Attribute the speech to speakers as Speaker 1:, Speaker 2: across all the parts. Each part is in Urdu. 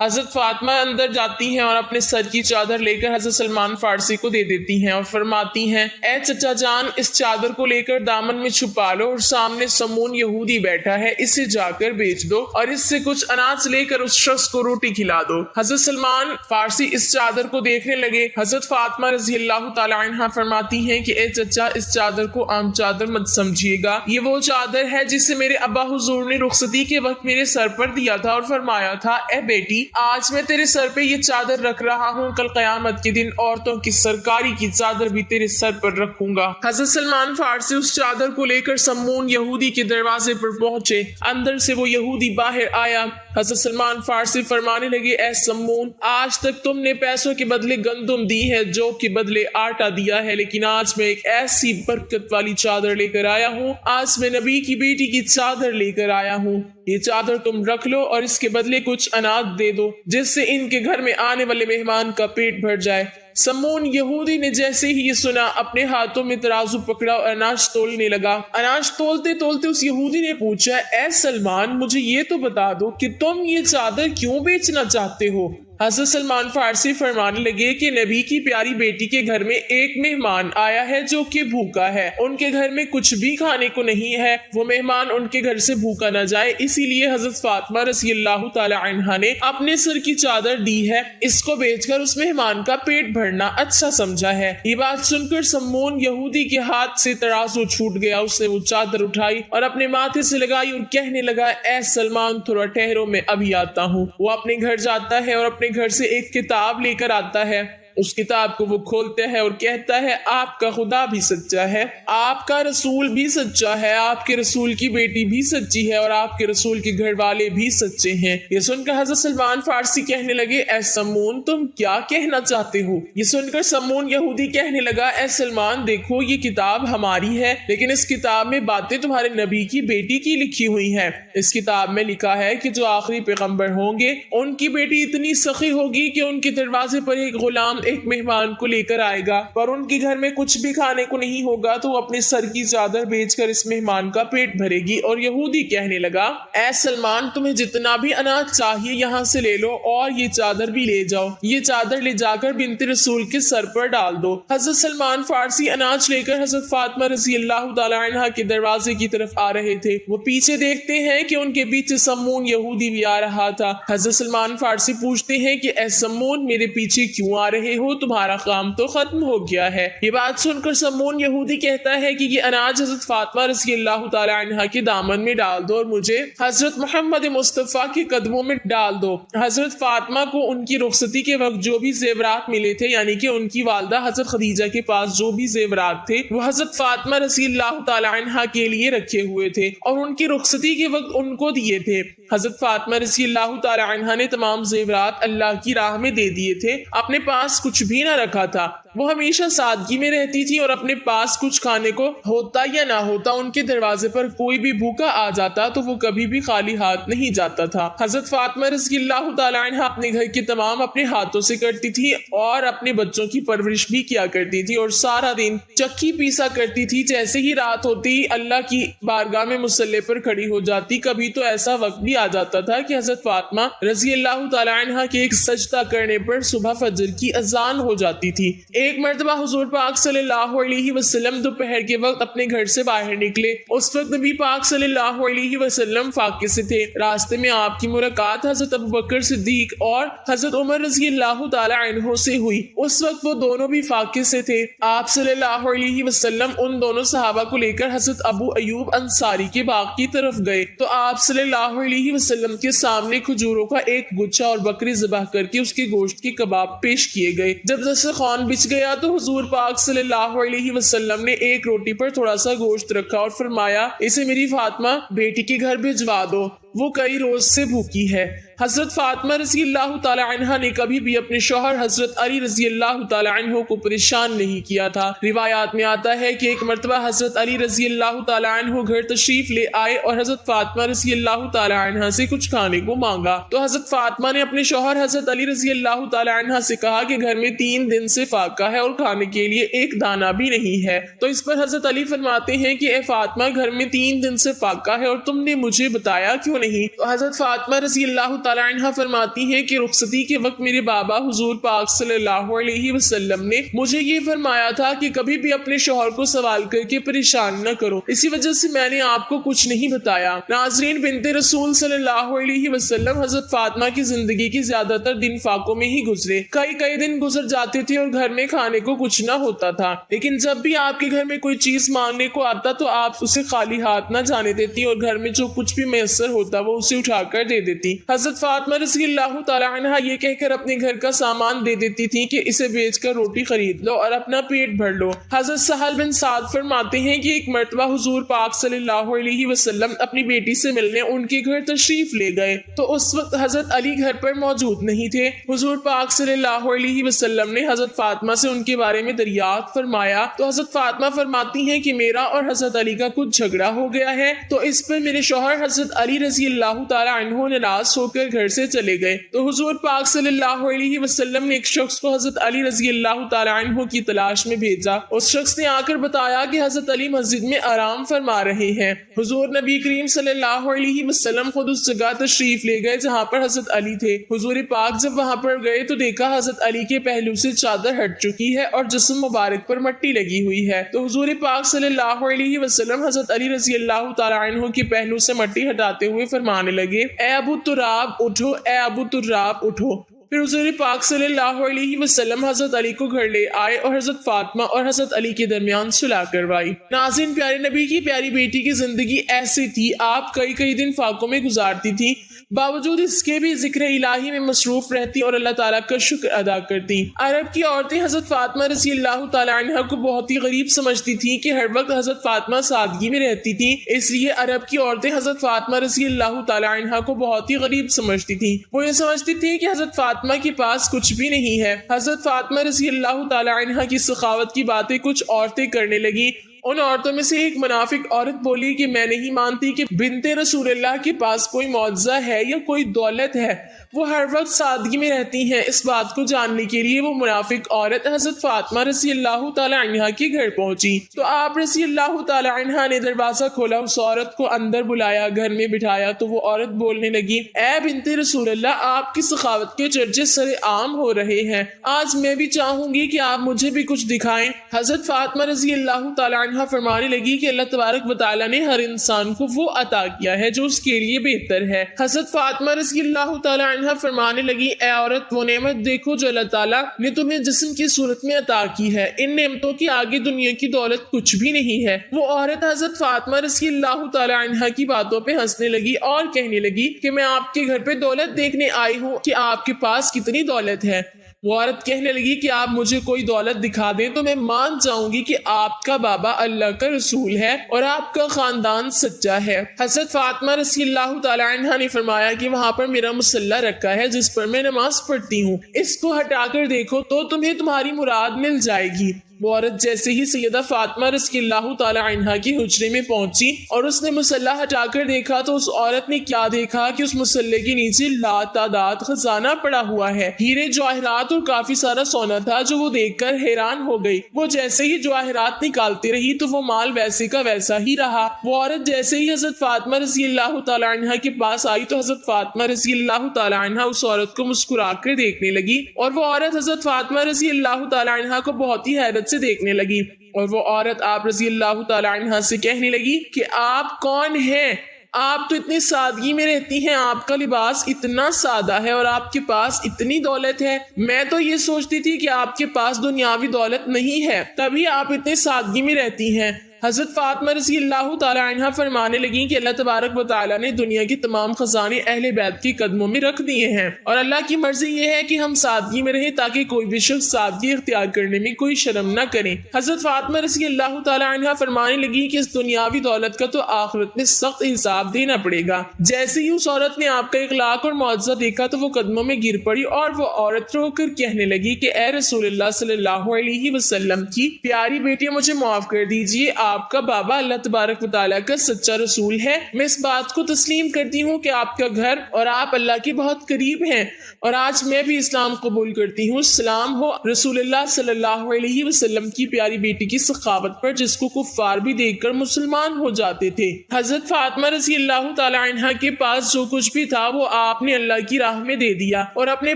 Speaker 1: حضرت فاطمہ اندر جاتی ہیں اور اپنے سر کی چادر لے کر حضرت سلمان فارسی کو دے دیتی ہیں اور فرماتی ہیں اے چچا جان، اس چادر کو لے کر دامن میں چھپا لو اور سامنے سمون یہودی بیٹھا ہے، اسے جا کر بیچ دو اور اس سے کچھ اناج لے کر اس شخص کو روٹی کھلا دو۔ حضرت سلمان فارسی اس چادر کو دیکھنے لگے۔ حضرت فاطمہ رضی اللہ تعالی عنہا فرماتی ہیں کہ اے چچا، اس چادر کو عام چادر مت سمجھیے گا، یہ وہ چادر ہے جسے میرے ابا حضور نے رخصتی کے وقت میرے سر پر دیا تھا اور فرمایا تھا اے بیٹی، آج میں تیرے سر پہ یہ چادر رکھ رہا ہوں، کل قیامت کے دن عورتوں کی سرکاری کی چادر بھی تیرے سر پر رکھوں گا۔ حضرت سلمان فارسی اس چادر کو لے کر سمون یہودی کے دروازے پر پہنچے۔ اندر سے وہ یہودی باہر آیا۔ حضرت سلمان فارسی فرمانے لگے اے سمون، آج تک تم نے پیسوں کے بدلے گندم دی ہے، جو کے بدلے آٹا دیا ہے، لیکن آج میں ایک ایسی برکت والی چادر لے کر آیا ہوں، آج میں نبی کی بیٹی کی چادر لے کر آیا ہوں، یہ چادر تم رکھ لو اور اس کے بدلے کچھ اناج دے دو، جس سے ان کے گھر میں آنے والے مہمان کا پیٹ بھر جائے۔ سمون یہودی نے جیسے ہی یہ سنا، اپنے ہاتھوں میں ترازو پکڑا اور اناج تولنے لگا۔ اناج تولتے تولتے اس یہودی نے پوچھا اے سلمان، مجھے یہ تو بتا دو کہ تم یہ چادر کیوں بیچنا چاہتے ہو؟ حضرت سلمان فارسی فرمانے لگے کہ نبی کی پیاری بیٹی کے گھر میں ایک مہمان آیا ہے جو کہ بھوکا ہے، ان کے گھر میں کچھ بھی کھانے کو نہیں ہے، وہ مہمان ان کے گھر سے بھوکا نہ جائے، اسی لیے حضرت فاطمہ رضی اللہ تعالی عنہا نے اپنے سر کی چادر دی ہے، اس کو بیچ کر اس مہمان کا پیٹ بھرنا اچھا سمجھا ہے۔ یہ بات سن کر سمون یہودی کے ہاتھ سے ترازو چھوٹ گیا، اس نے وہ چادر اٹھائی اور اپنے ماتھے سے لگائی اور کہنے لگا اے سلمان، تھوڑا ٹھہرو، میں ابھی آتا ہوں۔ وہ اپنے گھر جاتا ہے اور اپنے گھر سے ایک کتاب لے کر آتا ہے۔ اس کتاب کو وہ کھولتا ہے اور کہتا ہے آپ کا خدا بھی سچا ہے، آپ کا رسول بھی سچا ہے، آپ کے رسول کی بیٹی بھی سچی ہے اور آپ کے رسول کے گھر والے بھی سچے ہیں۔ یہ سن کر حضرت سلمان فارسی کہنے لگے اے سمون، تم کیا کہنا چاہتے ہو؟ یہ سن کر سمون یہودی کہنے لگا اے سلمان، دیکھو یہ کتاب ہماری ہے، لیکن اس کتاب میں باتیں تمہارے نبی کی بیٹی کی لکھی ہوئی ہیں۔ اس کتاب میں لکھا ہے کہ جو آخری پیغمبر ہوں گے ان کی بیٹی اتنی سخی ہوگی کہ ان کے دروازے پر ایک غلام ایک مہمان کو لے کر آئے گا، پر ان کے گھر میں کچھ بھی کھانے کو نہیں ہوگا تو وہ اپنے سر کی چادر بیچ کر اس مہمان کا پیٹ بھرے گی۔ اور یہودی کہنے لگا اے سلمان، تمہیں جتنا بھی اناج چاہیے یہاں سے لے لو اور یہ چادر بھی لے جاؤ، یہ چادر لے جا کر بنت رسول کے سر پر ڈال دو۔ حضرت سلمان فارسی اناج لے کر حضرت فاطمہ رضی اللہ تعالی عنہا کے دروازے کی طرف آ رہے تھے۔ وہ پیچھے دیکھتے ہیں کہ ان کے پیچھے سمون یہودی بھی آ رہا تھا۔ حضرت سلمان فارسی پوچھتے ہیں کہ اے سمون، میرے پیچھے کیوں آ رہے ہو؟ تمہارا کام تو ختم ہو گیا ہے۔ یہ بات سن کر سمون یہودی کہتا ہے کہ یہ اناج حضرت فاطمہ رضی اللہ تعالی عنہا کے دامن میں ڈال دو اور مجھے حضرت محمد مصطفیٰ کے قدموں میں ڈال دو۔ حضرت فاطمہ کو ان کی رخصتی کے وقت جو بھی زیورات ملے تھے، یعنی کہ ان کی والدہ حضرت خدیجہ کے پاس جو بھی زیورات تھے، وہ حضرت فاطمہ رضی اللہ تعالی عنہا کے لیے رکھے ہوئے تھے اور ان کی رخصتی کے وقت ان کو دیے تھے۔ حضرت فاطمہ رضی اللہ تعالی عنہا نے تمام زیورات اللہ کی راہ میں دے دیے تھے، اپنے پاس کچھ بھی نہ رکھا تھا۔ وہ ہمیشہ سادگی میں رہتی تھی اور اپنے پاس کچھ کھانے کو ہوتا یا نہ ہوتا، ان کے دروازے پر کوئی بھی بھوکا آ جاتا تو وہ کبھی بھی خالی ہاتھ نہیں جاتا تھا۔ حضرت فاطمہ رضی اللہ تعالی عنہا اپنے گھر کے تمام اپنے ہاتھوں سے کرتی تھی اور اپنے بچوں کی پرورش بھی کیا کرتی تھی اور سارا دن چکی پیسا کرتی تھی۔ جیسے ہی رات ہوتی اللہ کی بارگاہ میں مصلی پر کھڑی ہو جاتی۔ کبھی تو ایسا وقت بھی آ جاتا تھا کہ حضرت فاطمہ رضی اللہ تعالی عنہا کے ایک سجدہ کرنے پر صبح فجر کی اذان ہو جاتی تھی۔ ایک مرتبہ حضور پاک صلی اللہ علیہ وسلم دوپہر کے وقت اپنے گھر سے باہر نکلے۔ اس وقت نبی پاک صلی اللہ علیہ وسلم فاقے سے تھے۔ راستے میں آپ کی ملاقات حضرت ابوبکر صدیق اور حضرت عمر رضی اللہ تعالی عنہ سے ہوئی۔ اس وقت وہ دونوں بھی فاقے سے تھے۔ آپ صلی اللہ علیہ وسلم ان دونوں صحابہ کو لے کر حضرت ابو ایوب انصاری کے باغ کی طرف گئے تو آپ صلی اللہ علیہ وسلم کے سامنے کھجوروں کا ایک گچھا اور بکری ذبح کر کے اس کے گوشت کے کباب پیش کیے گئے۔ جب دسترخوان بچھ گیا تو حضور پاک صلی اللہ علیہ وسلم نے ایک روٹی پر تھوڑا سا گوشت رکھا اور فرمایا اسے میری فاطمہ بیٹی کے گھر بھجوا دو، وہ کئی روز سے بھوکی ہے۔ حضرت فاطمہ رضی اللہ تعالی عنہ نے کبھی بھی اپنے شوہر حضرت علی رضی اللہ تعالی عنہ کو پریشان نہیں کیا تھا۔ روایات میں آتا ہے کہ ایک مرتبہ حضرت علی رضی اللہ تعالی عنہ گھر تشریف لے آئے اور حضرت فاطمہ رضی اللہ تعالی عنہ سے کچھ کھانے کو مانگا تو حضرت فاطمہ نے اپنے شوہر حضرت علی رضی اللہ تعالی عنہ سے کہا کہ گھر میں 3 دن سے فاقہ ہے اور کھانے کے لیے ایک دانہ بھی نہیں ہے۔ تو اس پر حضرت علی فرماتے ہیں کہ اے فاطمہ، گھر میں 3 دن سے فاقہ ہے اور تم نے مجھے بتایا کیوں نہیں۔ تو حضرت فاطمہ رضی اللہ تعالی عنہ فرماتی ہیں کہ رخصتی کے وقت میرے بابا حضور پاک صلی اللہ علیہ وسلم نے مجھے یہ فرمایا تھا کہ کبھی بھی اپنے شوہر کو سوال کر کے پریشان نہ کرو، اسی وجہ سے میں نے آپ کو کچھ نہیں بتایا۔ ناظرین، بنت رسول صلی اللہ علیہ وسلم حضرت فاطمہ کی زندگی کی زیادہ تر دن فاقوں میں ہی گزرے۔ کئی دن گزر جاتے تھے اور گھر میں کھانے کو کچھ نہ ہوتا تھا، لیکن جب بھی آپ کے گھر میں کوئی چیز مانگنے کو آتا تو آپ اسے خالی ہاتھ نہ جانے دیتی اور گھر میں جو کچھ بھی میسر ہوتا وہ اسے اٹھا کر دے دیتی۔ حضرت فاطمہ رضی اللہ تعالی عنہ یہ کہہ کر اپنے گھر کا سامان دے دیتی تھی کہ اسے بیچ کر روٹی خرید لو اور اپنا پیٹ بھر لو۔ حضرت سہل بن سعد فرماتے ہیں کہ ایک مرتبہ حضور پاک صلی اللہ علیہ وسلم اپنی بیٹی سے ملنے ان کے گھر تشریف لے گئے تو اس وقت حضرت علی گھر پر موجود نہیں تھے۔ حضور پاک صلی اللہ علیہ وسلم نے حضرت فاطمہ سے ان کے بارے میں دریافت فرمایا تو حضرت فاطمہ فرماتی ہیں کہ میرا اور حضرت علی کا کچھ جھگڑا ہو گیا ہے، تو اس پر میرے شوہر حضرت علی رضی اللہ تعالی عنہ ناراض ہو کر گھر سے چلے گئے۔ تو حضور پاک صلی اللہ علیہ وسلم نے ایک شخص کو حضرت علی رضی اللہ تعالی عنہ کی تلاش میں بھیجا۔ اس شخص نے آ کر بتایا کہ حضرت علی مسجد میں آرام فرما رہے ہیں۔ حضور نبی کریم صلی اللہ علیہ وسلم خود اس جگہ تشریف لے گئے جہاں پر حضرت علی تھے۔ حضور پاک جب وہاں پر گئے تو دیکھا حضرت علی کے پہلو سے چادر ہٹ چکی ہے اور جسم مبارک پر مٹی لگی ہوئی ہے۔ تو حضور پاک صلی اللہ علیہ وسلم حضرت علی رضی اللہ تعالی عنہ کے پہلو سے مٹی ہٹاتے ہوئے فرمانے لگے، اے ابو تراب اٹھو، اے ابو تراب اٹھو۔ پھر حضور پاک صلی اللہ علیہ وسلم حضرت علی کو گھر لے آئے اور حضرت فاطمہ اور حضرت علی کے درمیان صلح کروائی۔ ناظرین، پیارے نبی کی پیاری بیٹی کی زندگی ایسی تھی، آپ کئی دن فاقوں میں گزارتی تھی، باوجود اس کے بھی ذکر الہی میں مصروف رہتی اور اللہ تعالیٰ کا شکر ادا کرتی۔ عرب کی عورتیں حضرت فاطمہ رضی اللہ تعالی عنہ کو بہت ہی غریب سمجھتی تھی کہ ہر وقت حضرت فاطمہ سادگی میں رہتی تھی، اس لیے عرب کی عورتیں حضرت فاطمہ رضی اللہ تعالی عنہ کو بہت ہی غریب سمجھتی تھی۔ وہ یہ سمجھتی تھی کہ حضرت فاطمہ کے پاس کچھ بھی نہیں ہے۔ حضرت فاطمہ رضی اللہ تعالی عنہ کی سخاوت کی باتیں کچھ عورتیں کرنے لگی۔ ان عورتوں میں سے ایک منافق عورت بولی کہ میں نہیں مانتی کہ بنت رسول اللہ کے پاس کوئی معجزہ ہے یا کوئی دولت ہے، وہ ہر وقت سادگی میں رہتی ہیں۔ اس بات کو جاننے کے لیے وہ منافق عورت حضرت فاطمہ رضی اللہ تعالی عنہ کے گھر پہنچی تو آپ رضی اللہ تعالی عنہ نے دروازہ کھولا، اس عورت کو اندر بلایا، گھر میں بٹھایا تو وہ عورت بولنے لگی، اے بنت رسول اللہ، آپ کی سخاوت کے چرچے سر عام ہو رہے ہیں، آج میں بھی چاہوں گی کہ آپ مجھے بھی کچھ دکھائیں۔ حضرت فاطمہ رضی اللہ تعالی عنہ فرمانے لگی کہ اللہ تبارک و تعالیٰ نے ہر انسان کو وہ عطا کیا ہے جو اس کے لیے بہتر ہے۔ حضرت فاطمہ رضی اللہ تعالی عنہ فرمانے لگی، اے عورت، وہ نعمت دیکھو جو اللہ تعالیٰ نے تمہیں جسم کی صورت میں عطا کی ہے، ان نعمتوں کے آگے دنیا کی دولت کچھ بھی نہیں ہے۔ وہ عورت حضرت فاطمہ رضی اللہ تعالی عنہ کی باتوں پہ ہنسنے لگی اور کہنے لگی کہ میں آپ کے گھر پہ دولت دیکھنے آئی ہوں کہ آپ کے پاس کتنی دولت ہے۔ وہ عورت کہنے لگی کہ آپ مجھے کوئی دولت دکھا دیں تو میں مان جاؤں گی کہ آپ کا بابا اللہ کا رسول ہے اور آپ کا خاندان سچا ہے۔ حضرت فاطمہ رضی اللہ تعالی عنہ نے فرمایا کہ وہاں پر میرا مصلی رکھا ہے جس پر میں نماز پڑھتی ہوں، اس کو ہٹا کر دیکھو تو تمہیں تمہاری مراد مل جائے گی۔ وہ عورت جیسے ہی سیدہ فاطمہ رضی اللہ تعالی عنہ کی حجرے میں پہنچی اور اس نے مصلی ہٹا کر دیکھا تو اس عورت نے کیا دیکھا کہ اس مصلی کے نیچے لاتعداد خزانہ پڑا ہوا ہے، ہیرے جواہرات اور کافی سارا سونا تھا جو وہ دیکھ کر حیران ہو گئی۔ وہ جیسے ہی جواہرات نکالتی رہی تو وہ مال ویسے کا ویسا ہی رہا۔ وہ عورت جیسے ہی حضرت فاطمہ رضی اللہ تعالی عنہ کے پاس آئی تو حضرت فاطمہ رضی اللہ تعالی عنہ اس عورت کو مسکرا کر دیکھنے لگی اور وہ عورت حضرت فاطمہ رضی اللہ تعالی عنہ کو بہت ہی حیرت سے دیکھنے لگی اور وہ عورت آپ رضی اللہ تعالی عنہ سے کہنے لگی کہ آپ کون ہیں؟ آپ تو اتنی سادگی میں رہتی ہیں، آپ کا لباس اتنا سادہ ہے اور آپ کے پاس اتنی دولت ہے، میں تو یہ سوچتی تھی کہ آپ کے پاس دنیاوی دولت نہیں ہے تبھی آپ اتنی سادگی میں رہتی ہیں۔ حضرت فاطمہ رضی اللہ تعالی عنہ فرمانے لگیں کہ اللہ تبارک و تعالیٰ نے دنیا کے تمام خزانے اہل بیت کے قدموں میں رکھ دیے ہیں اور اللہ کی مرضی یہ ہے کہ ہم سادگی میں رہیں تاکہ کوئی بھی شخص سادگی اختیار کرنے میں کوئی شرم نہ کرے۔ حضرت فاطمہ رضی اللہ تعالی عنہ فرمانے لگی کہ اس دنیاوی دولت کا تو آخرت میں سخت حساب دینا پڑے گا۔ جیسے ہی اس عورت نے آپ کا اخلاق اور معجزہ دیکھا تو وہ قدموں میں گر پڑی اور وہ عورت رو کر کہنے لگی کہ اے رسول اللہ صلی اللہ علیہ وسلم کی پیاری بیٹی، مجھے معاف کر دیجیے، آپ کا بابا اللہ تبارک و تعالیٰ کا سچا رسول ہے۔ میں اس بات کو تسلیم کرتی ہوں کہ آپ کا گھر اور آپ اللہ کے بہت قریب ہیں، اور آج میں بھی اسلام قبول کرتی ہوں۔ سلام ہو رسول اللہ صلی اللہ علیہ وسلم کی پیاری بیٹی کی سخاوت پر، جس کو کفار بھی دیکھ کر مسلمان ہو جاتے تھے۔ حضرت فاطمہ رضی اللہ تعالی عنہ کے پاس جو کچھ بھی تھا وہ آپ نے اللہ کی راہ میں دے دیا اور اپنے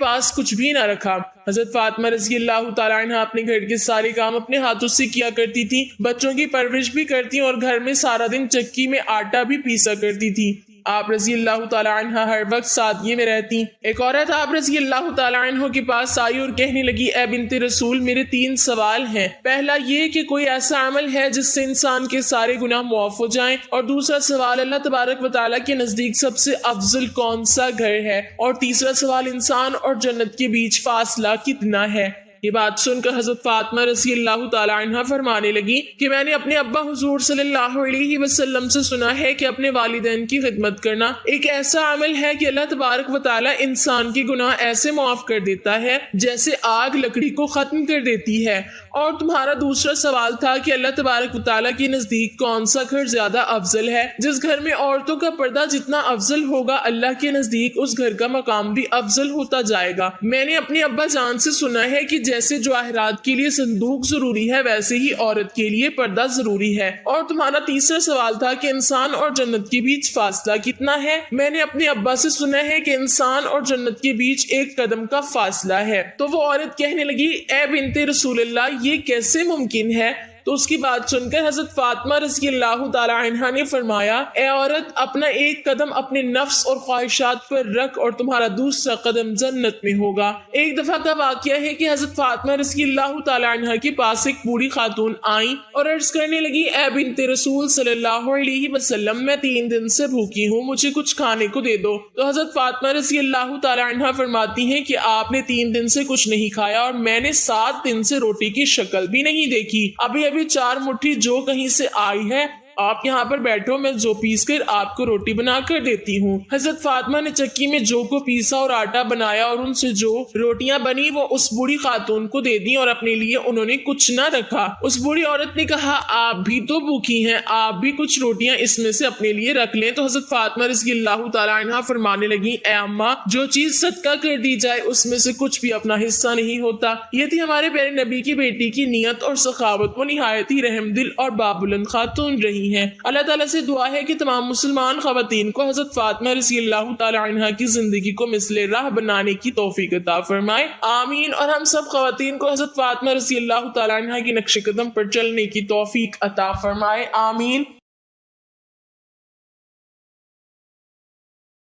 Speaker 1: پاس کچھ بھی نہ رکھا۔ حضرت فاطمہ رضی اللہ تعالی عنہ اپنے گھر کے سارے کام اپنے ہاتھوں سے کیا کرتی تھی، بچوں کی پرورش بھی کرتی اور گھر میں سارا دن چکی میں آٹا بھی پیسا کرتی تھی۔ آپ رضی اللہ تعالی عنہ ہر وقت سادگی میں رہتی۔ ایک عورت آپ رضی اللہ تعالی عنہ کے پاس آئی اور کہنے لگی، اے بنت رسول، میرے 3 سوال ہیں۔ پہلا یہ کہ کوئی ایسا عمل ہے جس سے انسان کے سارے گناہ معاف ہو جائیں، اور دوسرا سوال اللہ تبارک و تعالیٰ کے نزدیک سب سے افضل کون سا گھر ہے، اور تیسرا سوال انسان اور جنت کے بیچ فاصلہ کتنا ہے۔ یہ بات سن کر حضرت فاطمہ رضی اللہ تعالی عنہ فرمانے لگی کہ میں نے اپنے ابا حضور صلی اللہ علیہ وسلم سے سنا ہے کہ اپنے والدین کی خدمت کرنا ایک ایسا عمل ہے کہ اللہ تبارک و تعالی انسان کے گناہ ایسے معاف کر دیتا ہے جیسے آگ لکڑی کو ختم کر دیتی ہے۔ اور تمہارا دوسرا سوال تھا کہ اللہ تبارک و تعالیٰ کے نزدیک کون سا گھر زیادہ افضل ہے۔ جس گھر میں عورتوں کا پردہ جتنا افضل ہوگا، اللہ کے نزدیک اس گھر کا مقام بھی افضل ہوتا جائے گا۔ میں نے اپنے ابا جان سے سنا ہے کہ جیسے جواہرات کے لیے صندوق ضروری ہے، ویسے ہی عورت کے لیے پردہ ضروری ہے۔ اور تمہارا تیسرا سوال تھا کہ انسان اور جنت کے بیچ فاصلہ کتنا ہے۔ میں نے اپنے ابا سے سنا ہے کہ انسان اور جنت کے بیچ 1 قدم کا فاصلہ ہے۔ تو وہ عورت کہنے لگی، اے بنت رسول اللہ، یہ کیسے ممکن ہے؟ تو اس کی بات سن کر حضرت فاطمہ رضی اللہ تعالی عنہ نے فرمایا، اے عورت، اپنا 1 قدم اپنے نفس اور خواہشات پر رکھ اور تمہارا دوسرا قدم جنت میں ہوگا۔ ایک دفعہ کا واقعہ ہے کہ حضرت فاطمہ رضی اللہ تعالی عنہ کے پاس ایک بوڑھی خاتون آئیں اور عرض کرنے لگی، اے بنت رسول صلی اللہ علیہ وسلم، میں 3 دن سے بھوکی ہوں، مجھے کچھ کھانے کو دے دو۔ تو حضرت فاطمہ رضی اللہ تعالی عنہ فرماتی ہیں کہ آپ نے 3 دن سے کچھ نہیں کھایا اور میں نے 7 دن سے روٹی کی شکل بھی نہیں دیکھی۔ ابھی 4 مٹھی جو کہیں سے آئی ہے، آپ یہاں پر بیٹھو، میں جو پیس کر آپ کو روٹی بنا کر دیتی ہوں۔ حضرت فاطمہ نے چکی میں جو کو پیسا اور آٹا بنایا اور ان سے جو روٹیاں بنی وہ اس بوڑھی خاتون کو دے دی اور اپنے لیے انہوں نے کچھ نہ رکھا۔ اس بوڑھی عورت نے کہا، آپ بھی تو بھوکی ہیں، آپ بھی کچھ روٹیاں اس میں سے اپنے لیے رکھ لیں۔ تو حضرت فاطمہ رضی اللہ تعالی عنہ فرمانے لگی، اے اماں، جو چیز صدقہ کر دی جائے اس میں سے کچھ بھی اپنا حصہ نہیں ہوتا۔ یہ تھی ہمارے پیارے نبی کی بیٹی کی نیت اور سخاوت، وہ نہایت ہی رحم دل اور بابلند خاتون رہی ہیں۔ اللہ تعالیٰ سے دعا ہے کہ تمام مسلمان خواتین کو حضرت فاطمہ رضی اللہ تعالی عنہ کی زندگی کو مثل راہ بنانے کی توفیق عطا فرمائے، آمین۔ اور ہم سب خواتین کو حضرت فاطمہ رضی اللہ تعالی عنہ کی نقش قدم پر چلنے کی توفیق عطا فرمائے، آمین۔